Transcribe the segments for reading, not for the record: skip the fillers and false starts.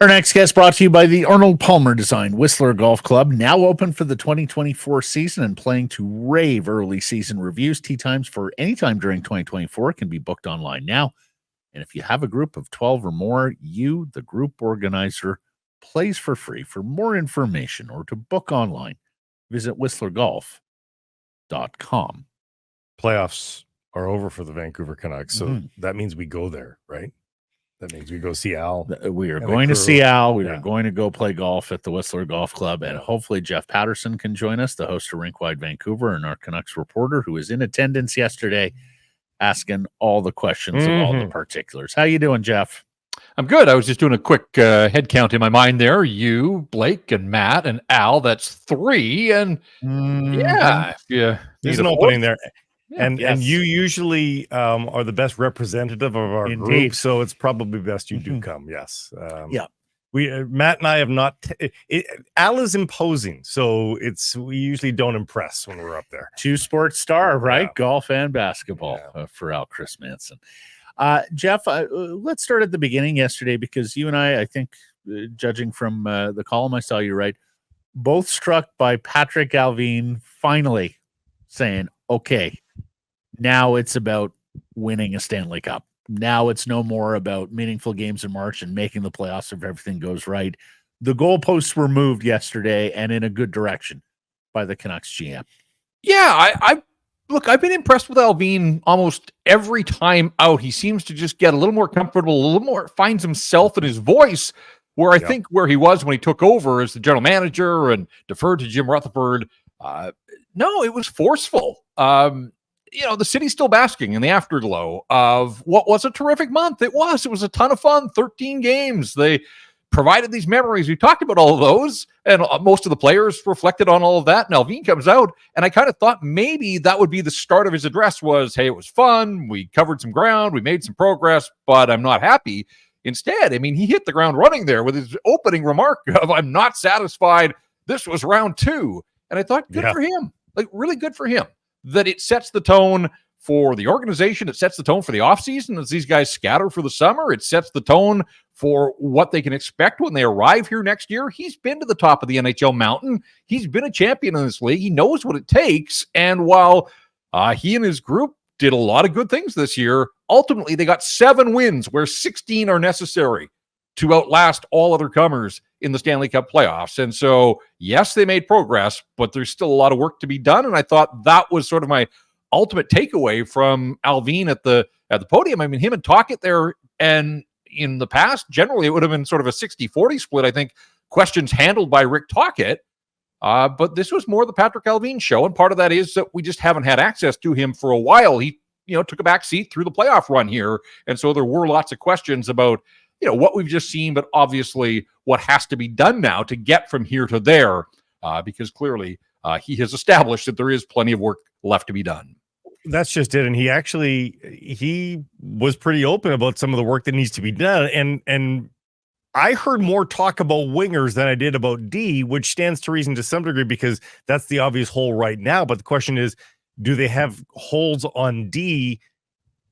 Our next guest brought to you by the Arnold Palmer Design Whistler Golf Club, now open for the 2024 season and playing to rave early season reviews. Tee times for any time during 2024 can be booked online now. And if you have a group of 12 or more, you, the group organizer, plays for free. For more information or to book online, visit whistlergolf.com. Playoffs are over for the Vancouver Canucks, so that means we go there, right? That means we go see Al. We are going to see Al. We are going to go play golf at the Whistler Golf Club, and hopefully Jeff Paterson can join us, the host of Rink Wide Vancouver, and our Canucks reporter who was in attendance yesterday, asking all the questions of all the particulars. How you doing, Jeff? I'm good. I was just doing a quick head count in my mind there. You, Blake, and Matt, and Al. That's 3. And there's an opening there. And you usually are the best representative of our group, so it's probably best you do come. Yes. Matt and I have not. Al is imposing, so we usually don't impress when we're up there. 2 sports star, right? Yeah. Golf and basketball for Al Chris Manson. Jeff, let's start at the beginning yesterday, because you and I think, judging from the column I saw you write, both struck by Patrick Allvin finally saying, okay, now it's about winning a Stanley Cup. Now it's no more about meaningful games in March and making the playoffs if everything goes right. The goalposts were moved yesterday, and in a good direction, by the Canucks GM. Yeah, I've been impressed with Allvin almost every time out. He seems to just get a little more comfortable, a little more, finds himself in his voice, where I think where he was when he took over as the general manager and deferred to Jim Rutherford. No, it was forceful. The city's still basking in the afterglow of what was a terrific month. It was a ton of fun. 13 games. They provided these memories. We talked about all of those, and most of the players reflected on all of that. And Allvin comes out, and I kind of thought maybe that would be the start of his address was, hey, it was fun. We covered some ground. We made some progress, but I'm not happy. Instead, he hit the ground running there with his opening remark of, I'm not satisfied. This was round 2. And I thought, good for him. Really good for him. That it sets the tone for the organization. It sets the tone for the offseason as these guys scatter for the summer. It sets the tone for what they can expect when they arrive here next year. He's been to the top of the NHL mountain. He's been a champion in this league. He knows what it takes. And while he and his group did a lot of good things this year, ultimately they got 7 wins where 16 are necessary to outlast all other comers in the Stanley Cup playoffs. And so, yes, they made progress, but there's still a lot of work to be done. And I thought that was sort of my ultimate takeaway from Allvin at the podium. Him and Tocchet there, and in the past, generally it would have been sort of a 60-40 split. I think questions handled by Rick Tocchet, but this was more the Patrick Allvin show. And part of that is that we just haven't had access to him for a while. He, took a back seat through the playoff run here. And so there were lots of questions about, what we've just seen, but obviously what has to be done now to get from here to there, because clearly he has established that there is plenty of work left to be done. That's just it. And he was pretty open about some of the work that needs to be done. And I heard more talk about wingers than I did about D, which stands to reason to some degree, because that's the obvious hole right now. But the question is, do they have holes on D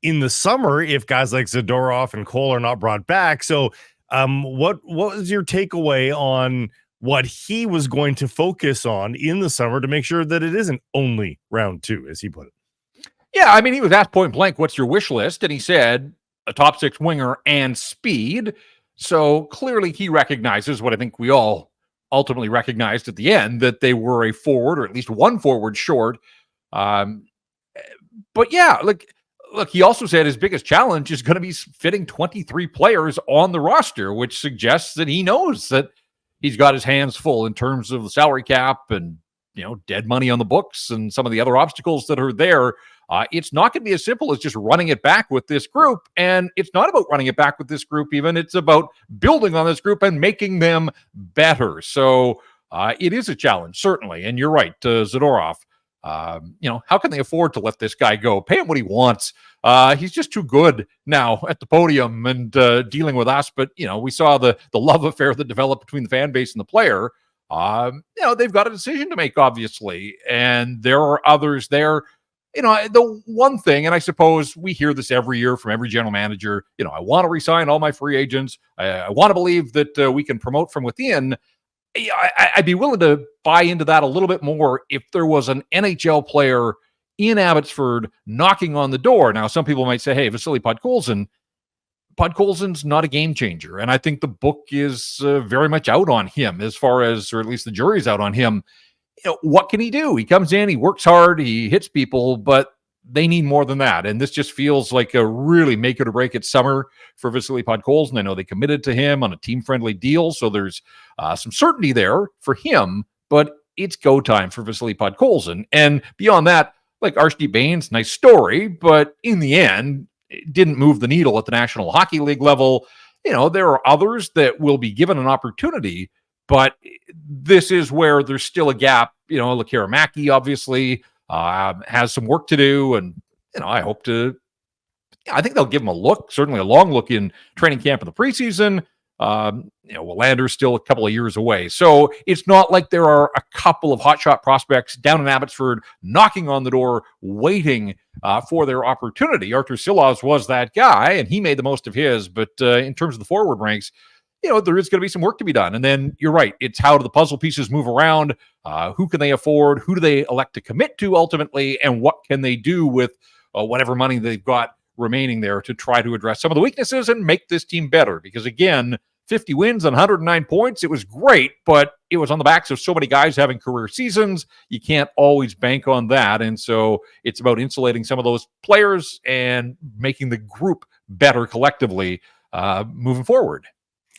in the summer if guys like Zadorov and Cole are not brought back? So what was your takeaway on what he was going to focus on in the summer to make sure that it isn't only round 2, as he put it? Yeah, he was asked point blank, what's your wish list? And he said a top 6 winger and speed. So clearly he recognizes what I think we all ultimately recognized at the end, that they were a forward, or at least one forward short. But yeah, look, he also said his biggest challenge is going to be fitting 23 players on the roster, which suggests that he knows that he's got his hands full in terms of the salary cap and, dead money on the books and some of the other obstacles that are there. It's not going to be as simple as just running it back with this group. And it's not about running it back with this group even. It's about building on this group and making them better. So it is a challenge, certainly. And you're right, Zadorov. How can they afford to let this guy go? Pay him what he wants. He's just too good now at the podium and dealing with us. But, we saw the love affair that developed between the fan base and the player. They've got a decision to make, obviously. And there are others there the one thing, and I suppose we hear this every year from every general manager, I want to resign all my free agents. I want to believe that we can promote from within. I'd be willing to buy into that a little bit more if there was an NHL player in Abbotsford knocking on the door. Now, some people might say, hey, Vasily Podkolzin's not a game changer. And I think the book is very much out on him or at least the jury's out on him. What can he do? He comes in, he works hard, he hits people, but they need more than that. And this just feels like a really make it or break it summer for Vasily Podkolzin. I know they committed to him on a team-friendly deal, so there's some certainty there for him, but it's go time for Vasily Podkolzin. And beyond that, like Arshdeep Bains, nice story, but in the end, it didn't move the needle at the National Hockey League level. There are others that will be given an opportunity, but this is where there's still a gap. Lekkerimäki obviously has some work to do, and I think they'll give him a look, certainly a long look in training camp in the preseason. Willander's still a couple of years away, so it's not like there are a couple of hotshot prospects down in Abbotsford knocking on the door, waiting for their opportunity. Artur Silovs was that guy, and he made the most of his. But in terms of the forward ranks, there is going to be some work to be done. And then you're right. It's how do the puzzle pieces move around? Who can they afford? Who do they elect to commit to ultimately? And what can they do with whatever money they've got remaining there to try to address some of the weaknesses and make this team better? Because again, 50 wins on 109 points. It was great, but it was on the backs of so many guys having career seasons. You can't always bank on that. And so it's about insulating some of those players and making the group better collectively moving forward.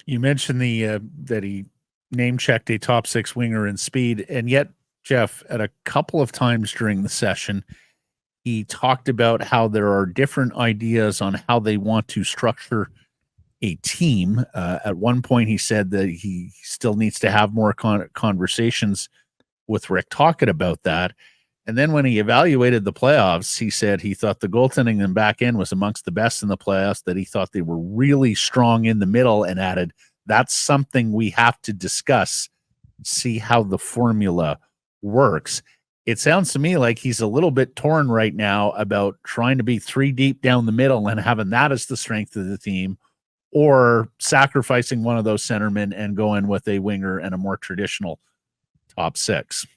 You mentioned that he name-checked a top six winger in speed, and yet, Jeff, at a couple of times during the session, he talked about how there are different ideas on how they want to structure a team. At one point, he said that he still needs to have more conversations with Rick Tocchet about that. And then when he evaluated the playoffs, he said he thought the goaltending and back end was amongst the best in the playoffs, that he thought they were really strong in the middle, and added, that's something we have to discuss, see how the formula works. It sounds to me like he's a little bit torn right now about trying to be three deep down the middle and having that as the strength of the team, or sacrificing one of those centermen and going with a winger and a more traditional top six.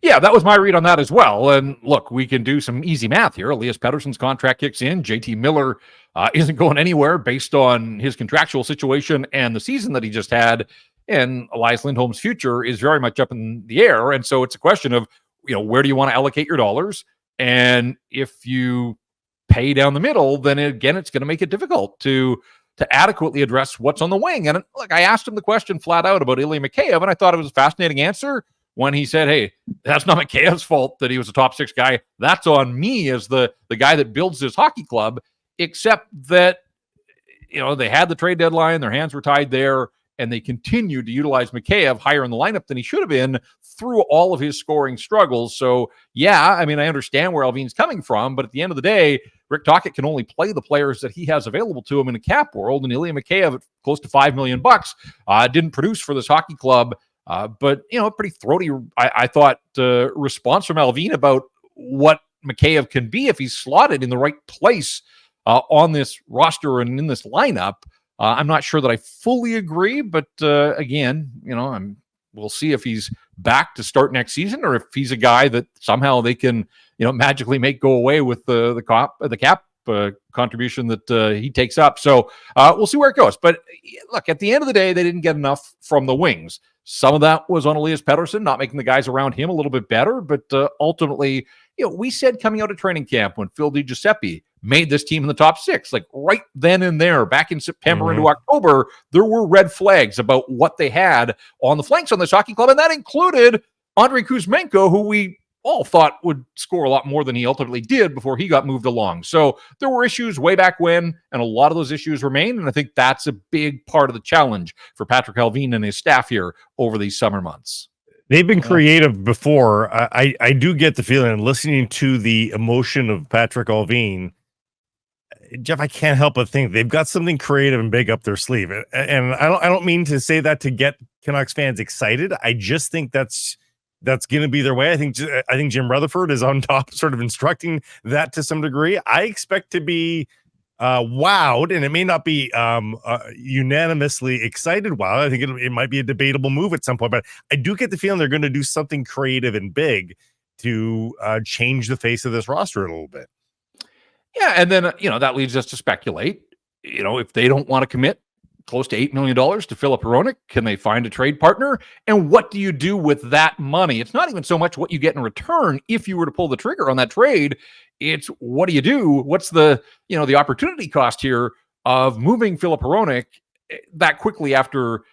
Yeah, that was my read on that as well. And look, we can do some easy math here. Elias Pettersson's contract kicks in. JT Miller isn't going anywhere based on his contractual situation and the season that he just had. And Elias Lindholm's future is very much up in the air. And so it's a question of, where do you want to allocate your dollars? And if you pay down the middle, then again, it's going to make it difficult to adequately address what's on the wing. And look, I asked him the question flat out about Ilya Mikheyev, and I thought it was a fascinating answer when he said, hey, that's not Mikheyev's fault that he was a top six guy. That's on me as the guy that builds this hockey club, except that, they had the trade deadline, their hands were tied there, and they continued to utilize Mikheyev higher in the lineup than he should have been through all of his scoring struggles. So, yeah, I understand where Allvin's coming from, but at the end of the day, Rick Tocchet can only play the players that he has available to him in a cap world, and Ilya Mikheyev at close to $5 million didn't produce for this hockey club. But, pretty throaty, I thought, response from Alvin about what Mikheyev can be if he's slotted in the right place on this roster and in this lineup. I'm not sure that I fully agree, but again, we'll see if he's back to start next season or if he's a guy that somehow they can, magically make go away with the cap contribution that he takes up. So we'll see where it goes. But look, at the end of the day, they didn't get enough from the wings. Some of that was on Elias Pettersson, not making the guys around him a little bit better. But ultimately, we said coming out of training camp when Phil DiGiuseppe made this team in the top six, like right then and there, back in September into October, there were red flags about what they had on the flanks on this hockey club. And that included Andrei Kuzmenko, who we all thought would score a lot more than he ultimately did before he got moved along. So there were issues way back when, and a lot of those issues remain. And I think that's a big part of the challenge for Patrick Allvin and his staff here over these summer months. They've been creative before. I do get the feeling, listening to the emotion of Patrick Allvin, Jeff, I can't help but think they've got something creative and big up their sleeve. And I don't mean to say that to get Canucks fans excited. I just think that's that's going to be their way. I think Jim Rutherford is on top, sort of instructing that to some degree. I expect to be wowed, and it may not be unanimously excited wowed. I think it might be a debatable move at some point, but I do get the feeling they're going to do something creative and big to change the face of this roster a little bit. Yeah, and then that leads us to speculate. If they don't want to commit close to $8 million to Filip Hronek, can they find a trade partner? And what do you do with that money? It's not even so much what you get in return if you were to pull the trigger on that trade. It's what do you do? What's the opportunity cost here of moving Filip Hronek that quickly after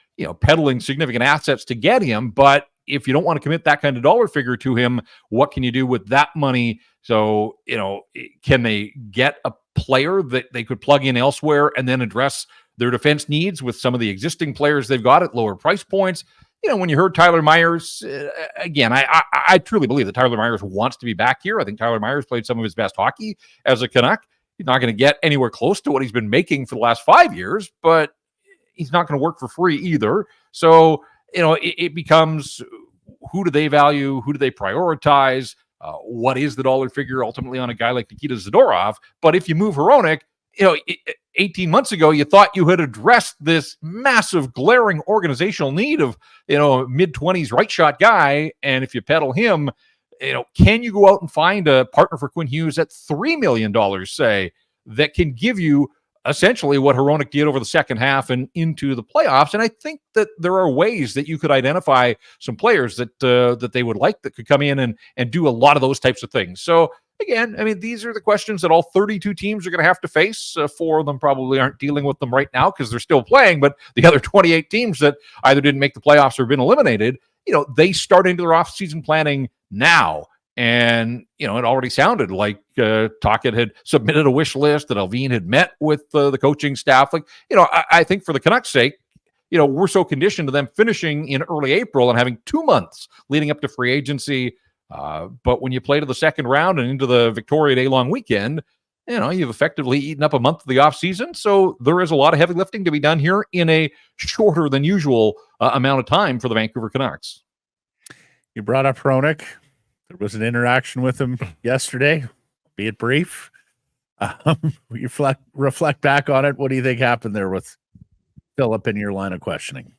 peddling significant assets to get him? But if you don't want to commit that kind of dollar figure to him, what can you do with that money? So, can they get a player that they could plug in elsewhere and then address their defense needs with some of the existing players they've got at lower price points? When you heard Tyler Myers, again, I truly believe that Tyler Myers wants to be back here. I think Tyler Myers played some of his best hockey as a Canuck. He's not going to get anywhere close to what he's been making for the last 5 years, but he's not going to work for free either. So, it becomes, who do they value? Who do they prioritize? What is the dollar figure ultimately on a guy like Nikita Zadorov? But if you move Hronek, 18 months ago, you thought you had addressed this massive, glaring organizational need of, mid-20s right shot guy. And if you peddle him, can you go out and find a partner for Quinn Hughes at $3 million, say, that can give you essentially what Hronek did over the second half and into the playoffs? And I think that there are ways that you could identify some players that they would like that could come in and do a lot of those types of things. So again, these are the questions that all 32 teams are going to have to face. 4 of them probably aren't dealing with them right now because they're still playing, but the other 28 teams that either didn't make the playoffs or have been eliminated, they start into their off-season planning now. And, it already sounded like Tocchet had submitted a wish list, that Allvin had met with the coaching staff. I think for the Canucks' sake, we're so conditioned to them finishing in early April and having 2 months leading up to free agency. But when you play to the second round and into the Victoria Day long weekend, you've effectively eaten up a month of the offseason. So there is a lot of heavy lifting to be done here in a shorter than usual amount of time for the Vancouver Canucks. You brought up Hronek. There was an interaction with him yesterday, be it brief. You reflect back on it. What do you think happened there with Filip in your line of questioning?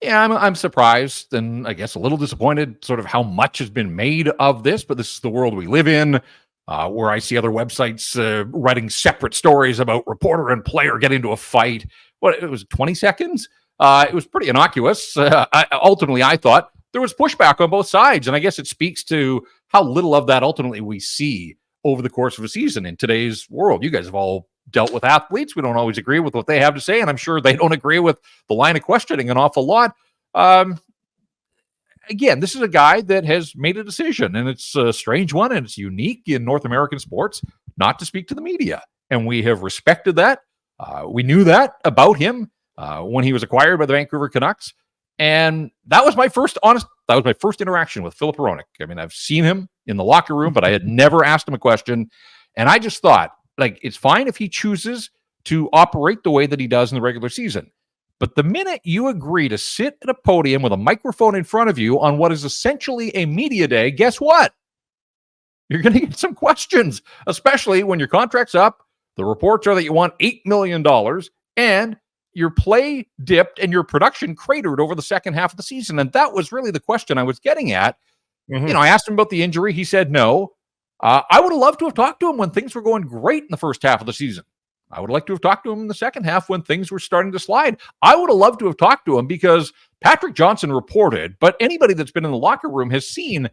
Yeah, I'm surprised and I guess a little disappointed sort of how much has been made of this, but this is the world we live in, where I see other websites writing separate stories about reporter and player getting into a fight. It was 20 seconds? It was pretty innocuous. Ultimately, I thought there was pushback on both sides, and I guess it speaks to how little of that ultimately we see over the course of a season in today's world. You guys have all dealt with athletes. We don't always agree with what they have to say, and I'm sure they don't agree with the line of questioning an awful lot. Again, this is a guy that has made a decision, and it's a strange one, and it's unique in North American sports not to speak to the media, and we have respected that. We knew that about him when he was acquired by the Vancouver Canucks. And that was my first interaction with Filip Hronek. I've seen him in the locker room, but I had never asked him a question. And I just thought, it's fine if he chooses to operate the way that he does in the regular season. But the minute you agree to sit at a podium with a microphone in front of you on what is essentially a media day, guess what? You're going to get some questions, especially when your contract's up. The reports are that you want $8 million and your play dipped and your production cratered over the second half of the season. And that was really the question I was getting at. Mm-hmm. I asked him about the injury. He said no. I would have loved to have talked to him when things were going great in the first half of the season. I would like to have talked to him in the second half when things were starting to slide. I would have loved to have talked to him because Patrick Johnson reported, but anybody that's been in the locker room has seen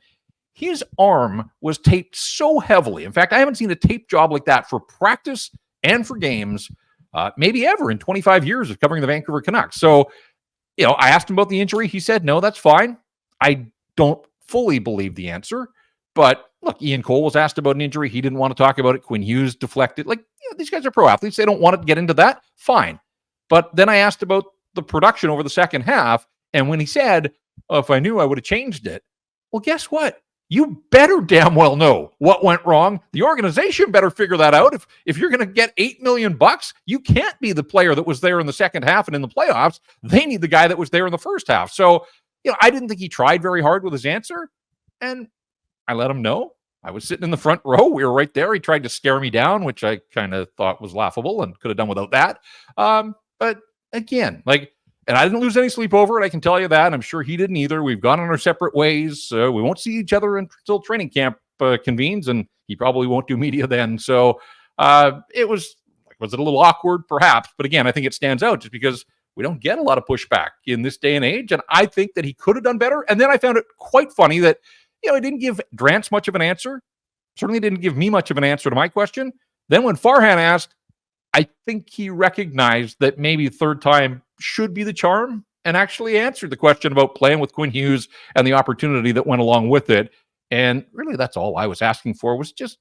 his arm was taped so heavily. In fact, I haven't seen a tape job like that for practice and for games maybe ever in 25 years of covering the Vancouver Canucks. So, I asked him about the injury. He said, no, that's fine. I don't fully believe the answer. But look, Ian Cole was asked about an injury. He didn't want to talk about it. Quinn Hughes deflected. These guys are pro athletes. They don't want to get into that. Fine. But then I asked about the production over the second half. And when he said, if I knew, I would have changed it. Well, guess what? You better damn well know what went wrong. The organization better figure that out. If you're going to get $8 million, you can't be the player that was there in the second half and in the playoffs. They need the guy that was there in the first half. So I didn't think he tried very hard with his answer, and I let him know. I was sitting in the front row. We were right there. He tried to stare me down, which I kind of thought was laughable and could have done without that. But again, and I didn't lose any sleep over it. I can tell you that. I'm sure he didn't either. We've gone on our separate ways. We won't see each other until training camp convenes, and he probably won't do media then. So it was it a little awkward? Perhaps. But again, I think it stands out just because we don't get a lot of pushback in this day and age. And I think that he could have done better. And then I found it quite funny that, he didn't give Drance much of an answer. Certainly didn't give me much of an answer to my question. Then when Farhan asked, I think he recognized that maybe third time should be the charm and actually answered the question about playing with Quinn Hughes and the opportunity that went along with it. And really, that's all I was asking for was just,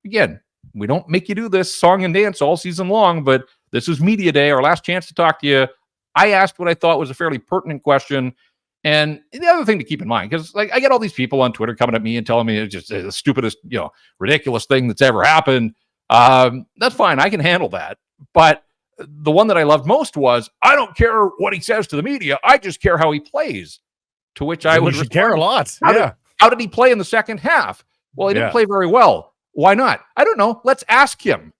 again, we don't make you do this song and dance all season long, but this is media day, our last chance to talk to you. I asked what I thought was a fairly pertinent question. And the other thing to keep in mind, because I get all these people on Twitter coming at me and telling me it's just the stupidest, ridiculous thing that's ever happened. That's fine. I can handle that. But the one that I loved most was, I don't care what he says to the media. I just care how he plays. To which I would care a lot. How did he play in the second half? Well, he didn't play very well. Why not? I don't know. Let's ask him.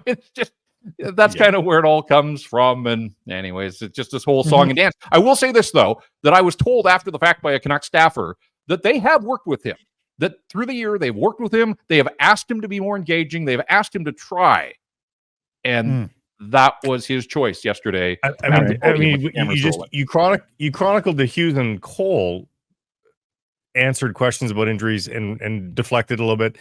It's just, that's kind of where it all comes from. And anyways, it's just this whole song and dance. I will say this, though, that I was told after the fact by a Canucks staffer that they have worked with him, that through the year they've worked with him. They have asked him to be more engaging. They've asked him to try. And that was his choice yesterday. You chronicled the Hughes and Cole answered questions about injuries and deflected a little bit.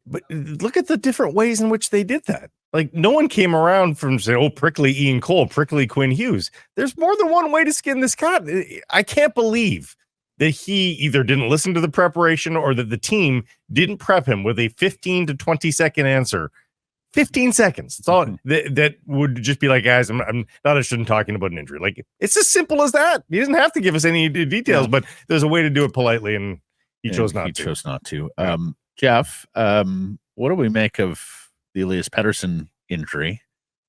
But look at the different ways in which they did that. No one came around from saying, prickly Ian Cole, prickly Quinn Hughes. There's more than one way to skin this cat. I can't believe that he either didn't listen to the preparation or that the team didn't prep him with a 15 to 20 second answer. 15 seconds. That's all that would just be like, guys, I'm not interested in talking about an injury. It's as simple as that. He doesn't have to give us any details, but there's a way to do it politely, and he chose not to. Jeff, what do we make of the Elias Pettersson injury,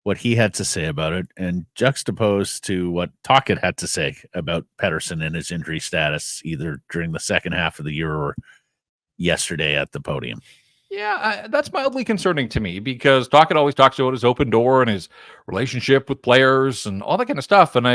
what he had to say about it, and juxtaposed to what Tocchet had to say about Pettersson and his injury status, either during the second half of the year or yesterday at the podium? Yeah, that's mildly concerning to me because Tocchet always talks about his open door and his relationship with players and all that kind of stuff. And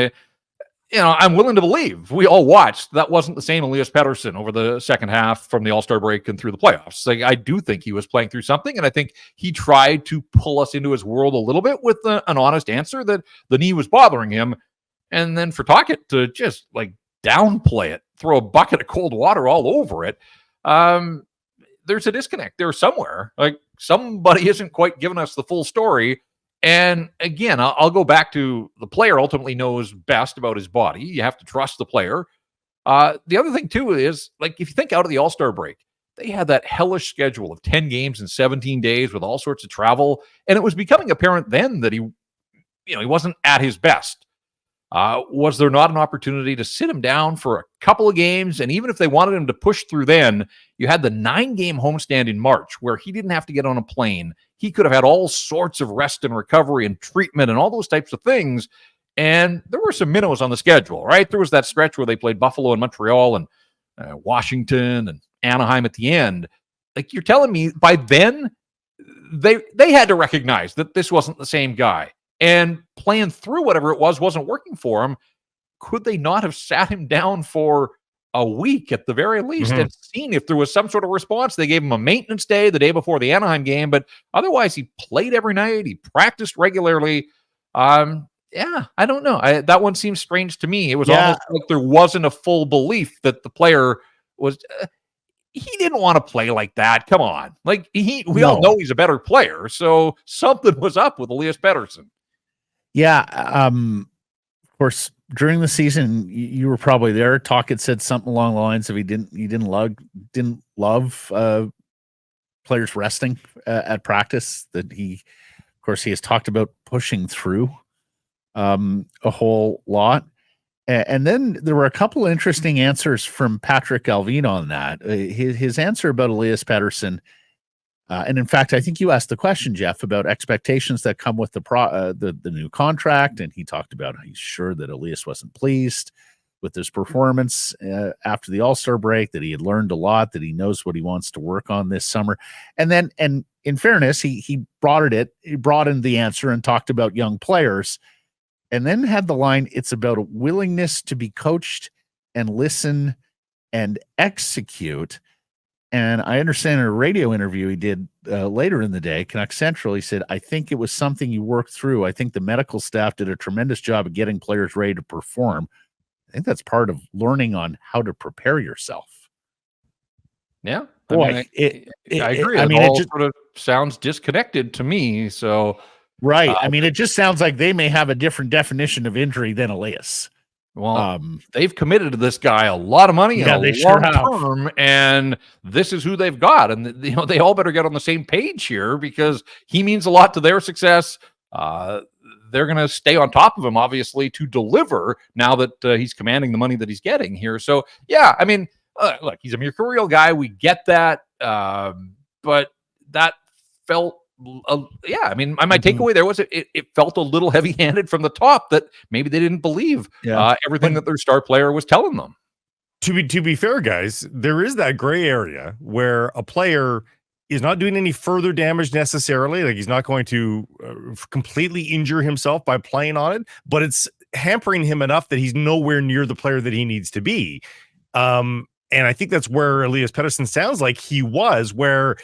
I'm willing to believe we all watched that wasn't the same Elias Pettersson over the second half from the All-Star break and through the playoffs. I do think he was playing through something, and I think he tried to pull us into his world a little bit with an honest answer that the knee was bothering him. And then for Tocchet to just downplay it, throw a bucket of cold water all over it, there's a disconnect there somewhere. Somebody isn't quite giving us the full story. And again, I'll go back to the player ultimately knows best about his body. You have to trust the player. The other thing, too, is if you think out of the All-Star break, they had that hellish schedule of 10 games in 17 days with all sorts of travel. And it was becoming apparent then that he wasn't at his best. Was there not an opportunity to sit him down for a couple of games? And even if they wanted him to push through then, you had the 9-game homestand in March where he didn't have to get on a plane. He could have had all sorts of rest and recovery and treatment and all those types of things. And there were some minnows on the schedule, right? There was that stretch where they played Buffalo and Montreal and Washington and Anaheim at the end. You're telling me by then they had to recognize that this wasn't the same guy. And playing through whatever it wasn't working for him. Could they not have sat him down for a week at the very least and seen if there was some sort of response? They gave him a maintenance day the day before the Anaheim game, but otherwise he played every night. He practiced regularly. I don't know. That one seems strange to me. It was almost like there wasn't a full belief that the player was. He didn't want to play like that. Come on. We all know he's a better player. So something was up with Elias Pettersson. Yeah. Of course, during the season, you were probably there. Tocchet said something along the lines of he didn't love players resting at practice. That he has talked about pushing through a whole lot. And then there were a couple of interesting answers from Patrick Allvin on that. His answer about Elias Pettersson. And in fact, I think you asked the question, Jeff, about expectations that come with the new contract, and he talked about he's sure that Elias wasn't pleased with his performance after the All-Star break, that he had learned a lot, that he knows what he wants to work on this summer. And then, and in fairness, he broadened the answer and talked about young players, and then had the line, it's about a willingness to be coached and listen and execute. And I understand in a radio interview he did later in the day, Canucks Central, he said, I think it was something you worked through. I think the medical staff did a tremendous job of getting players ready to perform. I think that's part of learning on how to prepare yourself. Yeah. Boy, I agree. I mean, it all just sort of sounds disconnected to me. So, right. I mean, it just sounds like they may have a different definition of injury than Elias. Well, they've committed to this guy a lot of money and a long term, and this is who they've got. And they all better get on the same page here, because he means a lot to their success. They're going to stay on top of him, obviously, to deliver now that he's commanding the money that he's getting here. So, yeah, I mean, look, he's a mercurial guy. We get that. But that felt, I mean, my takeaway there was it felt a little heavy-handed from the top, that maybe they didn't believe everything that their star player was telling them. To be fair, guys, there is that gray area where a player is not doing any further damage necessarily. Like, he's not going to completely injure himself by playing on it, but it's hampering him enough that he's nowhere near the player that he needs to be. And I think that's where Elias Pettersson sounds like he was, where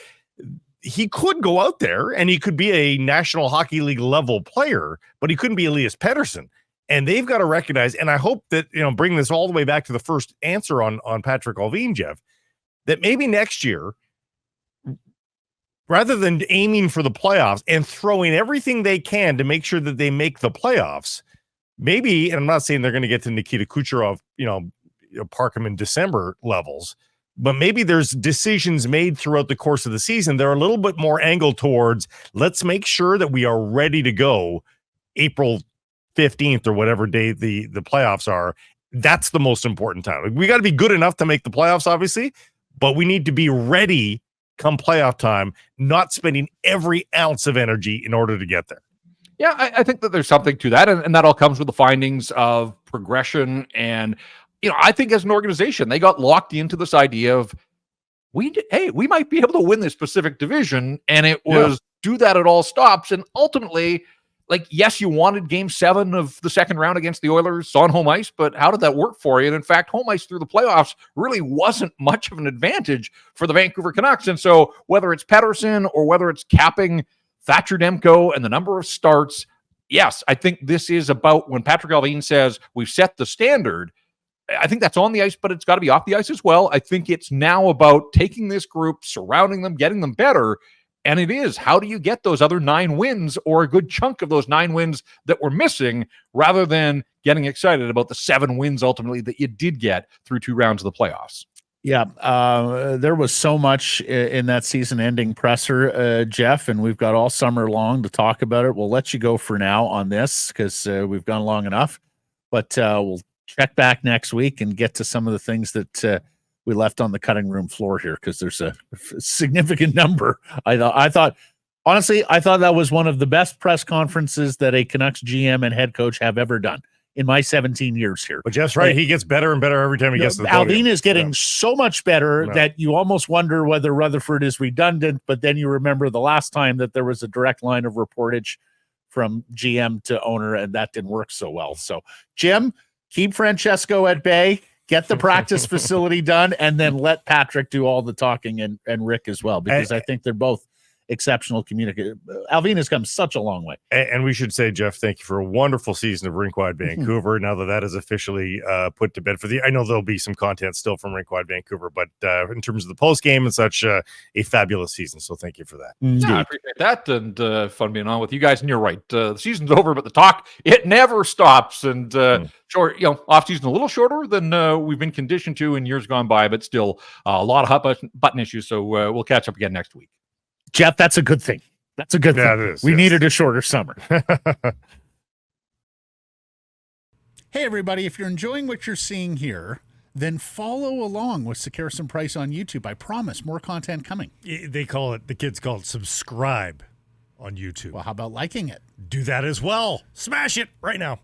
he could go out there and he could be a National Hockey League level player, but he couldn't be Elias Pettersson. And they've got to recognize, and I hope that, bring this all the way back to the first answer on Patrick Allvin, Jeff, that maybe next year, rather than aiming for the playoffs and throwing everything they can to make sure that they make the playoffs, maybe, and I'm not saying they're going to get to Nikita Kucherov, park him in December levels, but maybe there's decisions made throughout the course of the season. They're a little bit more angled towards, let's make sure that we are ready to go April 15th or whatever day the playoffs are. That's the most important time. We got to be good enough to make the playoffs, obviously, but we need to be ready come playoff time, not spending every ounce of energy in order to get there. Yeah, I think that there's something to that, and that all comes with the findings of progression. And, I think as an organization, they got locked into this idea of, we might be able to win this Pacific Division, and it was do that at all stops. And ultimately, yes, you wanted Game 7 of the second round against the Oilers on home ice, but how did that work for you? And in fact, home ice through the playoffs really wasn't much of an advantage for the Vancouver Canucks. And so whether it's Pettersson or whether it's capping Thatcher Demko and the number of starts, yes, I think this is about when Patrick Allvin says we've set the standard. I think that's on the ice, but it's got to be off the ice as well. I think it's now about taking this group, surrounding them, getting them better. And it is, how do you get those other 9 wins, or a good chunk of those 9 wins that were missing, rather than getting excited about the 7 wins ultimately that you did get through 2 rounds of the playoffs? Yeah, there was so much in that season-ending presser, Jeff, and we've got all summer long to talk about it. We'll let you go for now on this, because we've gone long enough. But we'll check back next week and get to some of the things that we left on the cutting room floor here, because there's a significant number. I thought, honestly, that was one of the best press conferences that a Canucks GM and head coach have ever done in my 17 years here. But Jeff's right. He gets better and better every time he gets to the podium. Allvin is getting so much better that you almost wonder whether Rutherford is redundant, but then you remember the last time that there was a direct line of reportage from GM to owner, and that didn't work so well. So, Jim, keep Francesco at bay. Get the practice facility done, and then let Patrick do all the talking, and Rick as well, because I think they're both exceptional communicators. Allvin has come such a long way. And we should say, Jeff, thank you for a wonderful season of Rink-Wide Vancouver. Now that is officially put to bed I know there'll be some content still from Rink-Wide Vancouver, but in terms of the post game and such, a fabulous season. So thank you for that. Yeah, I appreciate that, and fun being on with you guys. And you're right, the season's over, but the talk, it never stops. And short, off season a little shorter than we've been conditioned to in years gone by, but still a lot of hot button issues. So we'll catch up again next week. Jeff, that's a good thing. That's a good thing. It is, we needed a shorter summer. Hey, everybody, if you're enjoying what you're seeing here, then follow along with Sekeres and Price on YouTube. I promise more content coming. The kids call it subscribe on YouTube. Well, how about liking it? Do that as well. Smash it right now.